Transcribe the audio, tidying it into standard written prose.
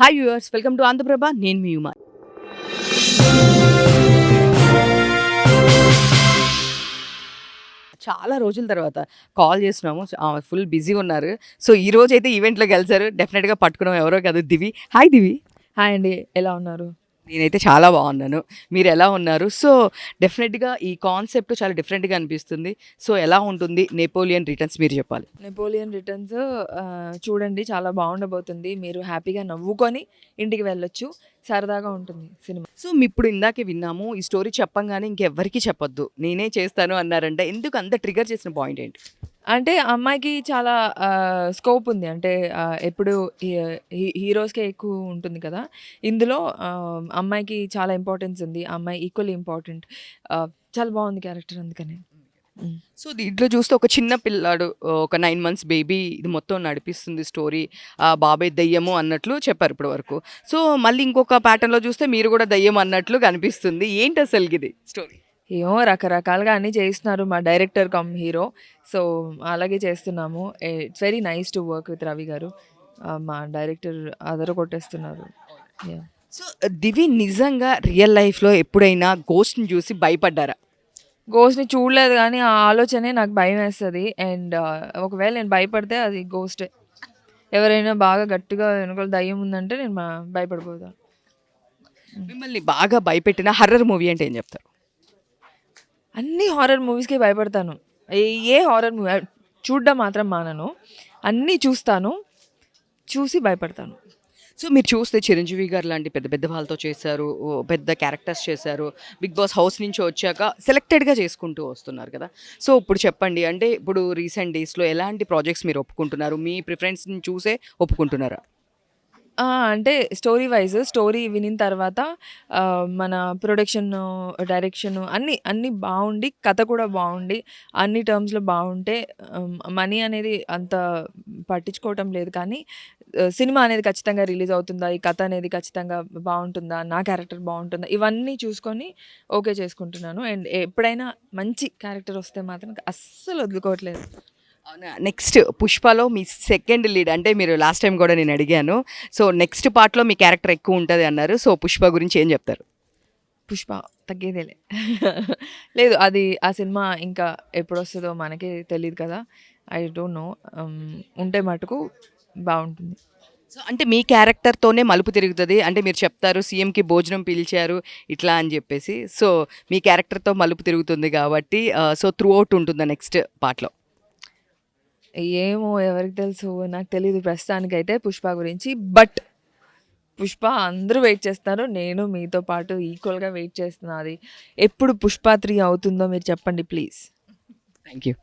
Hi viewers, welcome to Andhra Prabha. నేను మీ ఉమా. చాలా రోజుల తర్వాత కాల్ చేస్తున్నాము. ఫుల్ బిజీగా ఉన్నారు. సో ఈ రోజు అయితే ఈవెంట్లోకి వెళ్తారు. డెఫినెట్గా పట్టుకున్నాం, ఎవరో కాదు, దివి. హాయ్ దివి. హాయ్ అండి, ఎలా ఉన్నారు? నేనైతే చాలా బాగున్నాను. మీరు ఎలా ఉన్నారు? సో డెఫినెట్గా ఈ కాన్సెప్ట్ చాలా డిఫరెంట్గా అనిపిస్తుంది. సో ఎలా ఉంటుంది నెపోలియన్ రిటర్న్స్, మీరు చెప్పాలి. నెపోలియన్ రిటర్న్స్ చూడండి, చాలా బాగుండబోతుంది. మీరు హ్యాపీగా నవ్వుకొని ఇంటికి వెళ్ళొచ్చు. సరదాగా ఉంటుంది సినిమా. సో ఇప్పుడు ఇందాకే విన్నాము, ఈ స్టోరీ చెప్పంగానే ఇంకెవ్వరికీ చెప్పొద్దు, నేనే చేస్తాను అన్నారంట. ఎందుకు అంత ట్రిగర్ చేసిన పాయింట్ ఏంటి? అంటే అమ్మాయికి చాలా స్కోప్ ఉంది. అంటే ఎప్పుడు హీరోస్కే ఎక్కువ ఉంటుంది కదా. ఇందులో అమ్మాయికి చాలా ఇంపార్టెన్స్ ఉంది. ఆ అమ్మాయి ఈక్వల్లీ ఇంపార్టెంట్. చాలా బాగుంది క్యారెక్టర్, అందుకనే. సో దీంట్లో చూస్తే ఒక చిన్న పిల్లాడు, ఒక 9 months బేబీ ఇది మొత్తం నడిపిస్తుంది స్టోరీ. బాబాయ్ దయ్యము అన్నట్లు చెప్పారు ఇప్పటి వరకు. సో మళ్ళీ ఇంకొక ప్యాటర్న్లో చూస్తే మీరు కూడా దయ్యం అన్నట్లు కనిపిస్తుంది. ఏంటి అసలు ఇది స్టోరీ? ఏమో రకరకాలుగా అన్నీ చేస్తున్నారు మా డైరెక్టర్ కమ్ హీరో. సో అలాగే చేస్తున్నాము. It's very nice to work with Ravi గారు. మా డైరెక్టర్ అదర కొట్టేస్తున్నారు. యా. సో దివి నిజంగా రియల్ లైఫ్లో ఎప్పుడైనా గోస్ట్ని చూసి భయపడ్డారా? గోస్ట్ని చూడలేదు, కానీ ఆ ఆలోచనే నాకు భయం వేస్తుంది. అండ్ ఒకవేళ నేను భయపడితే అది గోస్టే. ఎవరైనా బాగా గట్టిగా వెనుకల దయ్యం ఉందంటే నేను భయపడిపోతాను. మిమ్మల్ని బాగా భయపెట్టిన హర్రర్ మూవీ అంటే ఏం చెప్తారు? అన్ని హారర్ మూవీస్కి భయపడతాను. ఏ హారర్ మూవీ చూడడం మాత్రం మానను. అన్నీ చూస్తాను, చూసి భయపడతాను. సో మీరు చూస్తే చిరంజీవి గారు లాంటి పెద్ద పెద్ద వాళ్ళతో చేశారు, పెద్ద క్యారెక్టర్స్ చేశారు. బిగ్ బాస్ హౌస్ నుంచి వచ్చాక సెలెక్టెడ్గా చేసుకుంటూ వస్తున్నారు కదా. సో ఇప్పుడు చెప్పండి, అంటే ఇప్పుడు రీసెంట్ డేస్లో ఎలాంటి ప్రాజెక్ట్స్ మీరు ఒప్పుకుంటున్నారు? మీ ప్రిఫరెన్స్ని చూసే ఒప్పుకుంటున్నారా? అంటే స్టోరీ వినిన తర్వాత మన ప్రొడక్షన్, డైరెక్షన్ అన్నీ బాగుండి, కథ కూడా బాగుండి, అన్ని టర్మ్స్లో బాగుంటే మనీ అనేది అంత పట్టించుకోవటం లేదు. కానీ సినిమా అనేది ఖచ్చితంగా రిలీజ్ అవుతుందా, ఈ కథ అనేది ఖచ్చితంగా బాగుంటుందా, నా క్యారెక్టర్ బాగుంటుందా, ఇవన్నీ చూసుకొని ఓకే చేసుకుంటున్నాను. అండ్ ఎప్పుడైనా మంచి క్యారెక్టర్ వస్తే మాత్రం అస్సలు వదులుకోవట్లేదు. అవునా. నెక్స్ట్ పుష్పలో మీ సెకండ్ లీడ్, అంటే మీరు లాస్ట్ టైం కూడా నేను అడిగాను. సో నెక్స్ట్ పార్ట్లో మీ క్యారెక్టర్ ఎక్కువ ఉంటుంది అన్నారు. సో పుష్ప గురించి ఏం చెప్తారు? పుష్ప తగ్గేదేలే. లేదు, అది ఆ సినిమా ఇంకా ఎప్పుడొస్తుందో మనకి తెలీదు కదా. I don't know. ఉంటే మటుకు బాగుంటుంది. సో అంటే మీ క్యారెక్టర్తోనే మలుపు తిరుగుతుంది, అంటే మీరు చెప్తారు సీఎంకి భోజనం పిలిచారు ఇట్లా అని చెప్పేసి. సో మీ క్యారెక్టర్తో మలుపు తిరుగుతుంది కాబట్టి సో త్రూ అవుట్ ఉంటుందా నెక్స్ట్ పార్ట్లో? ఏమో, ఎవరికి తెలుసు, నాకు తెలీదు ప్రస్తుతానికైతే పుష్ప గురించి. బట్ పుష్ప అందరూ వెయిట్ చేస్తున్నారు, నేను మీతో పాటు ఈక్వల్గా వెయిట్ చేస్తున్నా. అది ఎప్పుడు పుష్ప 3 అవుతుందో మీరు చెప్పండి ప్లీజ్. Thank you.